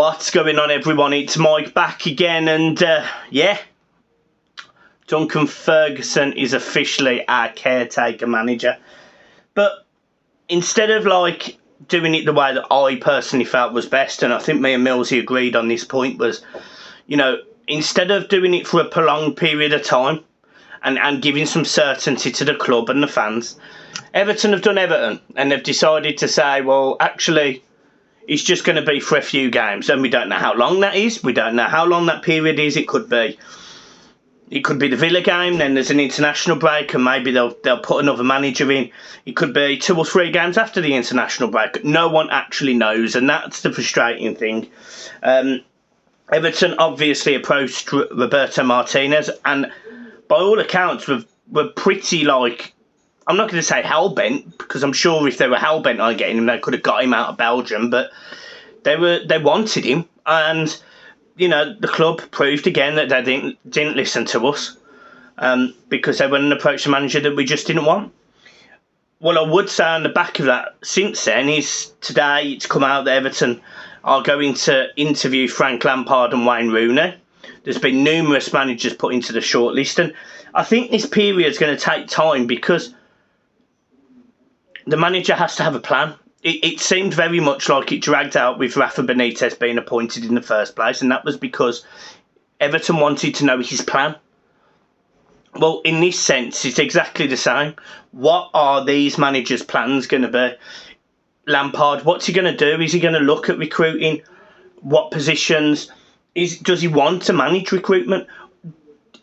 What's going on, everyone? It's Mike back again, and yeah, Duncan Ferguson is officially our caretaker manager. But instead of like doing it the way that I personally felt was best, and I think me and Millsy agreed on this point, was, you know, instead of doing it for a prolonged period of time and giving some certainty to the club and the fans, Everton have done Everton, and they've decided to say, well, actually, it's just going to be for a few games, and we don't know how long that is. We don't know how long that period is. It could be the Villa game, then there's an international break, and maybe they'll put another manager in. It could be 2 or 3 games after the international break. No one actually knows, and that's the frustrating thing. Everton obviously approached Roberto Martinez, and by all accounts were pretty, like, I'm not going to say hell-bent, because I'm sure if they were hell-bent on getting him, they could have got him out of Belgium, but they wanted him, and, you know, the club proved again that they didn't listen to us, because they went and approached a manager that we just didn't want. What I would say on the back of that since then is today it's come out that Everton are going to interview Frank Lampard and Wayne Rooney. There's been numerous managers put into the shortlist, and I think this period is going to take time because the manager has to have a plan. It seemed very much like it dragged out with Rafa Benitez being appointed in the first place, and that was because Everton wanted to know his plan. Well, in this sense, it's exactly the same. What are these managers' plans going to be? Lampard, what's he going to do? Is he going to look at recruiting? What positions? Does he want to manage recruitment?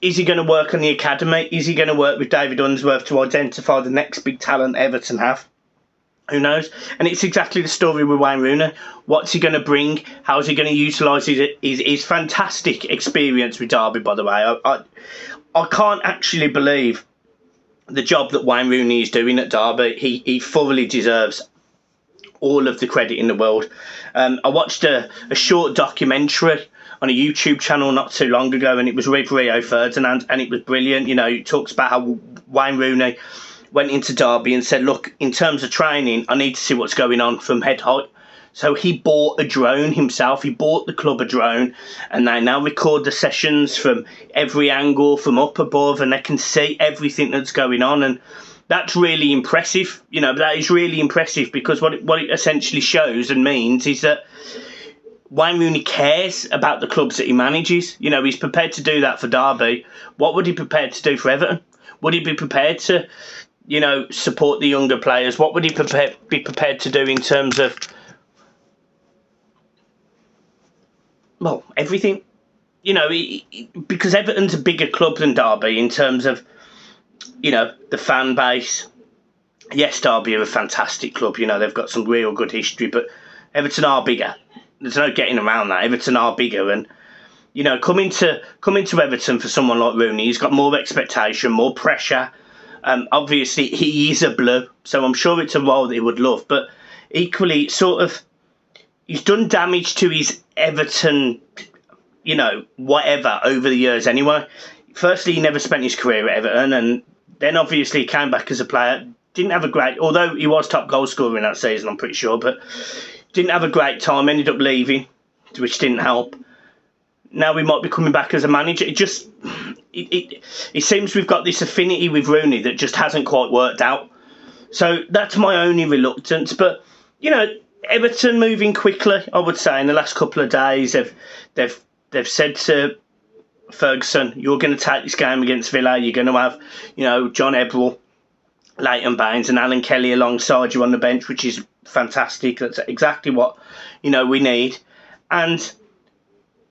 Is he going to work on the academy? Is he going to work with David Unsworth to identify the next big talent Everton have? Who knows? And it's exactly the story with Wayne Rooney. What's he going to bring? How is he going to utilise his fantastic experience with Derby, by the way? I can't actually believe the job that Wayne Rooney is doing at Derby. He thoroughly deserves all of the credit in the world. I watched a short documentary on a YouTube channel not too long ago, and it was with Rio Ferdinand, and it was brilliant. You know, it talks about how Wayne Rooney went into Derby and said, look, in terms of training, I need to see what's going on from head height. So he bought a drone himself. He bought the club a drone, and they now record the sessions from every angle, from up above, and they can see everything that's going on. And that's really impressive. You know, that is really impressive, because what it essentially shows and means is that Wayne Rooney cares about the clubs that he manages. You know, he's prepared to do that for Derby. What would he be prepared to do for Everton? Would he be prepared to, you know, support the younger players? What would he be prepared to do in terms of, well, everything? You know, because Everton's a bigger club than Derby in terms of, you know, the fan base. Yes, Derby are a fantastic club. You know, they've got some real good history, but Everton are bigger. There's no getting around that. Everton are bigger, and, you know, coming to Everton for someone like Rooney, he's got more expectation, more pressure. Obviously, he is a blue, so I'm sure it's a role that he would love. But equally, sort of, he's done damage to his Everton, you know, whatever, over the years anyway. Firstly, he never spent his career at Everton, and then obviously he came back as a player. Didn't have a great, although he was top goal scorer in that season, I'm pretty sure, but didn't have a great time, ended up leaving, which didn't help. Now we might be coming back as a manager. It seems we've got this affinity with Rooney that just hasn't quite worked out. So that's my only reluctance. But, you know, Everton moving quickly, I would say, in the last couple of days. They've said to Ferguson, you're going to take this game against Villa. You're going to have, you know, John Ebbrell, Leighton Baines and Alan Kelly alongside you on the bench, which is fantastic. That's exactly what, you know, we need. And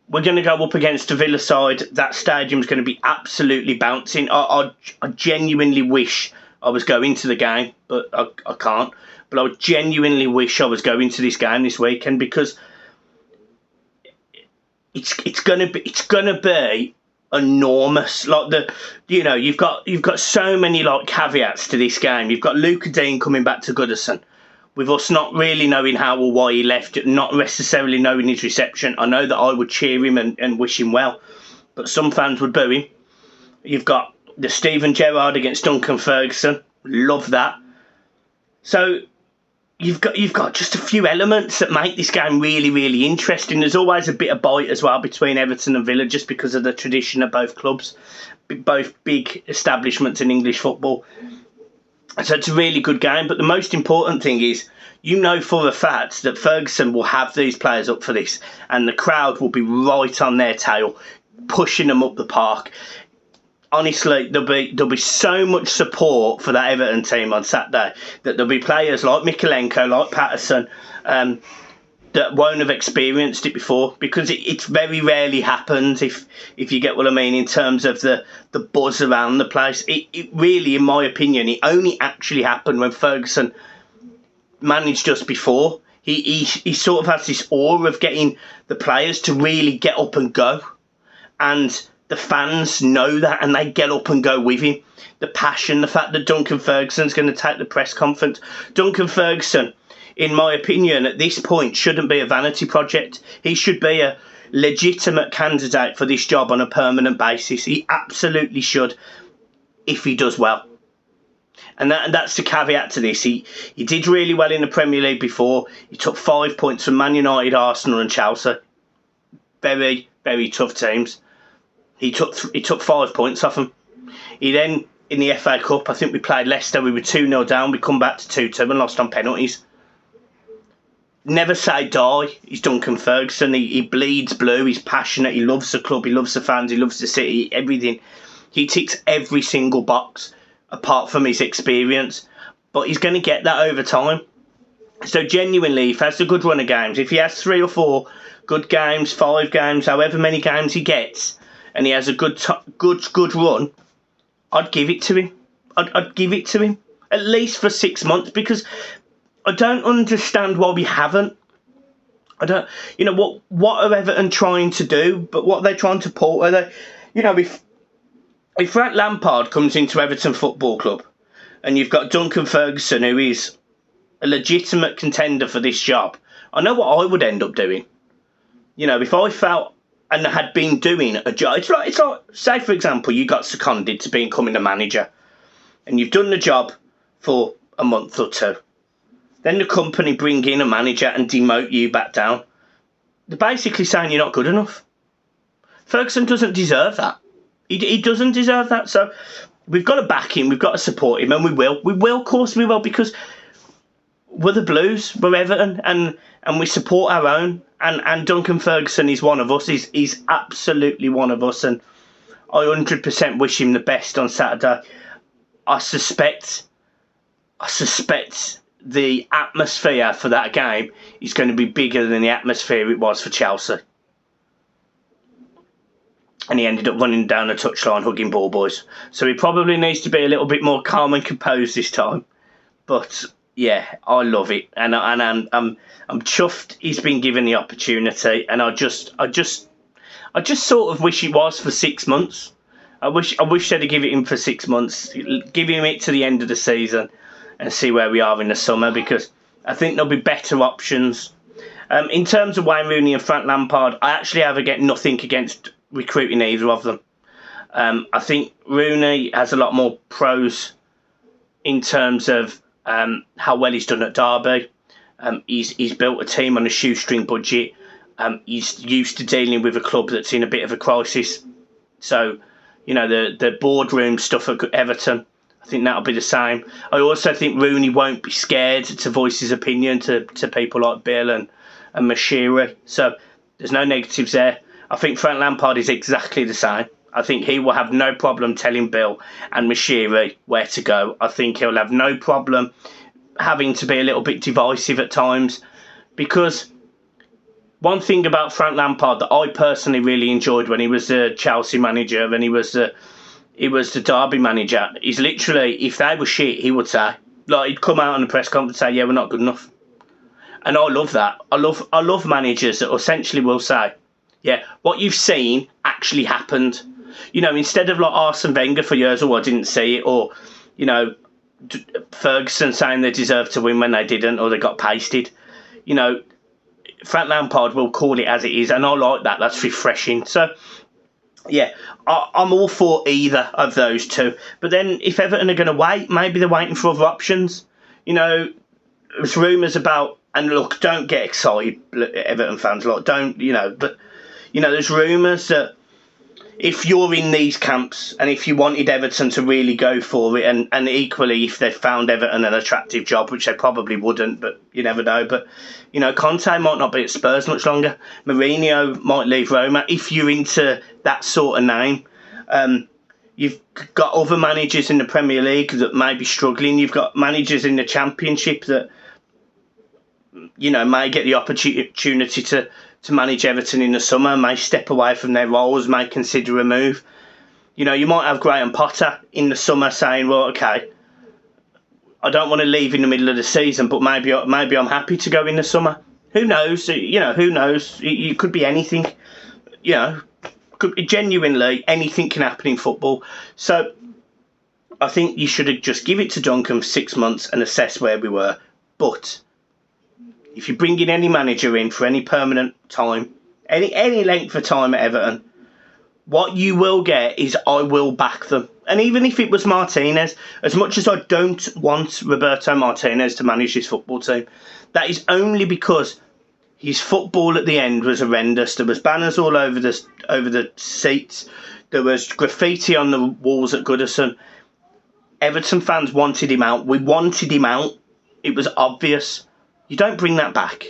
we're going to go up against the Villa side. That stadium's going to be absolutely bouncing. I genuinely wish I was going to the game, but I can't. But I genuinely wish I was going to this game this weekend, because it's gonna be enormous. Like, you know, you've got so many like caveats to this game. You've got Luca Dean coming back to Goodison, with us not really knowing how or why he left, not necessarily knowing his reception. I know that I would cheer him and wish him well, but some fans would boo him. You've got the Steven Gerrard against Duncan Ferguson. Love that. So you've got just a few elements that make this game really, really interesting. There's always a bit of bite as well between Everton and Villa, just because of the tradition of both clubs, both big establishments in English football. So it's a really good game. But the most important thing is, you know for a fact that Ferguson will have these players up for this, and the crowd will be right on their tail, pushing them up the park. Honestly, there'll be so much support for that Everton team on Saturday that there'll be players like Mikalenko, like Patterson, that won't have experienced it before, because it very rarely happens, if you get what I mean, in terms of the buzz around the place. It really, in my opinion, it only actually happened when Ferguson managed just before. He sort of has this aura of getting the players to really get up and go, and the fans know that, and they get up and go with him. The passion, the fact that Duncan Ferguson's going to take the press conference. Duncan Ferguson, in my opinion, at this point, shouldn't be a vanity project. He should be a legitimate candidate for this job on a permanent basis. He absolutely should, if he does well. And that's the caveat to this. He did really well in the Premier League before. He took 5 points from Man United, Arsenal and Chelsea. Very, very tough teams. He took 5 points off them. He then, in the FA Cup, I think we played Leicester. We were 2-0 down. We come back to 2-2 and lost on penalties. Never say die. He's Duncan Ferguson. He bleeds blue. He's passionate. He loves the club. He loves the fans. He loves the city. Everything. He ticks every single box, apart from his experience. But he's going to get that over time. So genuinely, if he has a good run of games, if he has 3 or 4 good games, 5 games, however many games he gets, and he has a good run, I'd give it to him. I'd give it to him, at least for 6 months, because I don't understand why we haven't. I don't, what are Everton trying to do? But what are they trying to pull? Are they, if Frank Lampard comes into Everton Football Club, and you've got Duncan Ferguson, who is a legitimate contender for this job, I know what I would end up doing. If I felt and had been doing a job, it's like, say for example, you got seconded to becoming a manager, and you've done the job for a month or 2. Then the company bring in a manager and demote you back down. They're basically saying you're not good enough. Ferguson doesn't deserve that. He doesn't deserve that. So we've got to back him. We've got to support him, and we will. We will, of course we will, because we're the Blues, we're Everton, and we support our own. And Duncan Ferguson is one of us. He's absolutely one of us, and I 100% wish him the best on Saturday. I suspect the atmosphere for that game is going to be bigger than the atmosphere it was for Chelsea. And he ended up running down the touchline hugging Boyz. So he probably needs to be a little bit more calm and composed this time. But yeah, I love it, and I'm chuffed he's been given the opportunity, and I just sort of wish it was for 6 months. I wish they'd have given it him for 6 months, give him it to the end of the season, and see where we are in the summer, because I think there'll be better options. In terms of Wayne Rooney and Frank Lampard, I actually have nothing against recruiting either of them. I think Rooney has a lot more pros in terms of how well he's done at Derby. He's built a team on a shoestring budget. He's used to dealing with a club that's in a bit of a crisis. So, the boardroom stuff at Everton, I think that'll be the same. I also think Rooney won't be scared to voice his opinion to people like Bill and Mashiri. So there's no negatives there. I think Frank Lampard is exactly the same. I think he will have no problem telling Bill and Mashiri where to go. I think he'll have no problem having to be a little bit divisive at times, because one thing about Frank Lampard that I personally really enjoyed when he was the Chelsea manager and he was the Derby manager is literally, if they were shit, he would say, like, he'd come out on the press conference and say, yeah, we're not good enough. And I love that. I love managers that essentially will say, yeah, what you've seen actually happened. Instead of like Arsene Wenger for years, I didn't see it, or, Ferguson saying they deserved to win when they didn't, or they got pasted. Frank Lampard will call it as it is, and I like that. That's refreshing. So, yeah, I'm all for either of those two. But then if Everton are going to wait, maybe they're waiting for other options. there's rumours about, and look, don't get excited, Everton fans, like, don't, but, there's rumours that if you're in these camps and if you wanted Everton to really go for it, and equally if they'd found Everton an attractive job, which they probably wouldn't, but you never know. But, Conte might not be at Spurs much longer. Mourinho might leave Roma. If you're into that sort of name, you've got other managers in the Premier League that may be struggling. You've got managers in the Championship that, may get the opportunity to manage Everton in the summer, may step away from their roles, may consider a move. You might have Graham Potter in the summer saying, well, okay, I don't want to leave in the middle of the season, but maybe I'm happy to go in the summer. Who knows? Who knows? It could be anything. Genuinely, anything can happen in football. So I think you should have just give it to Duncan for 6 months and assess where we were. But if you bring in any manager in for any permanent time, any length of time at Everton, what you will get is I will back them. And even if it was Martinez, as much as I don't want Roberto Martinez to manage his football team, that is only because his football at the end was horrendous. There was banners all over the seats. There was graffiti on the walls at Goodison. Everton fans wanted him out. We wanted him out. It was obvious. You don't bring that back.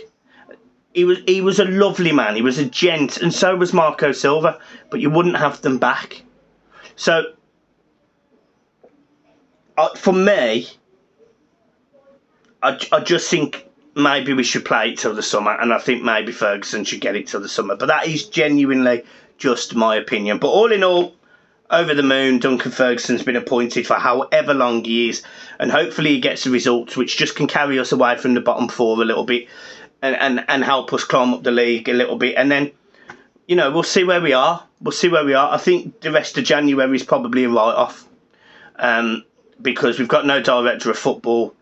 He was a lovely man. He was a gent, and so was Marco Silva. But you wouldn't have them back. So, for me, I just think maybe we should play it till the summer, and I think maybe Ferguson should get it till the summer. But that is genuinely just my opinion. But all in all, over the moon, Duncan Ferguson's been appointed for however long he is, and hopefully he gets the results which just can carry us away from the bottom four a little bit and help us climb up the league a little bit. And then, we'll see where we are. I think the rest of January is probably a write-off because we've got no director of football,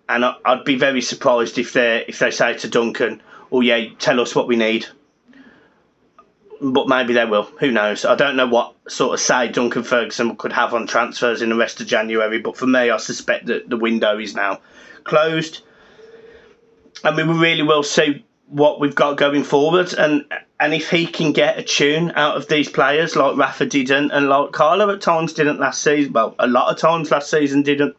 and I'd be very surprised if they say to Duncan, oh yeah, tell us what we need. But maybe they will. Who knows? I don't know what sort of say Duncan Ferguson could have on transfers in the rest of January. But for me, I suspect that the window is now closed. And we really will see what we've got going forward. And if he can get a tune out of these players like Rafa didn't and like Carlo at times didn't last season. Well, a lot of times last season didn't.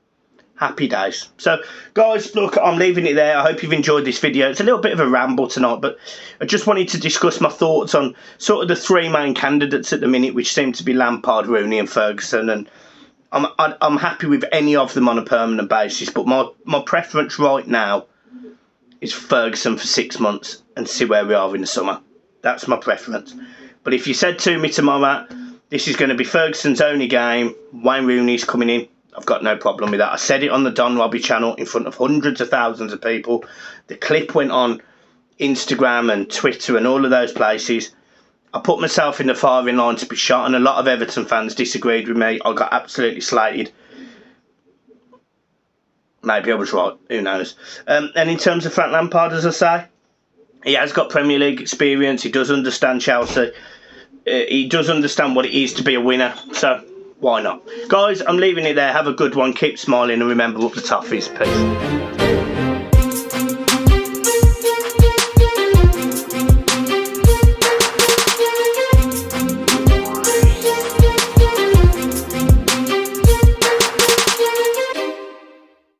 Happy days. So, guys, look, I'm leaving it there. I hope you've enjoyed this video. It's a little bit of a ramble tonight, but I just wanted to discuss my thoughts on sort of the three main candidates at the minute, which seem to be Lampard, Rooney and Ferguson. And I'm happy with any of them on a permanent basis, but my preference right now is Ferguson for 6 months and see where we are in the summer. That's my preference. But if you said to me tomorrow, this is going to be Ferguson's only game, Wayne Rooney's coming in, I've got no problem with that. I said it on the Don Robbie channel in front of hundreds of thousands of people. The clip went on Instagram and Twitter and all of those places. I put myself in the firing line to be shot, and a lot of Everton fans disagreed with me. I got absolutely slated. Maybe I was right. Who knows? And in terms of Frank Lampard, as I say, he has got Premier League experience. He does understand Chelsea. He does understand what it is to be a winner. So, why not? Guys, I'm leaving it there. Have a good one. Keep smiling and remember, up the toffees. Peace.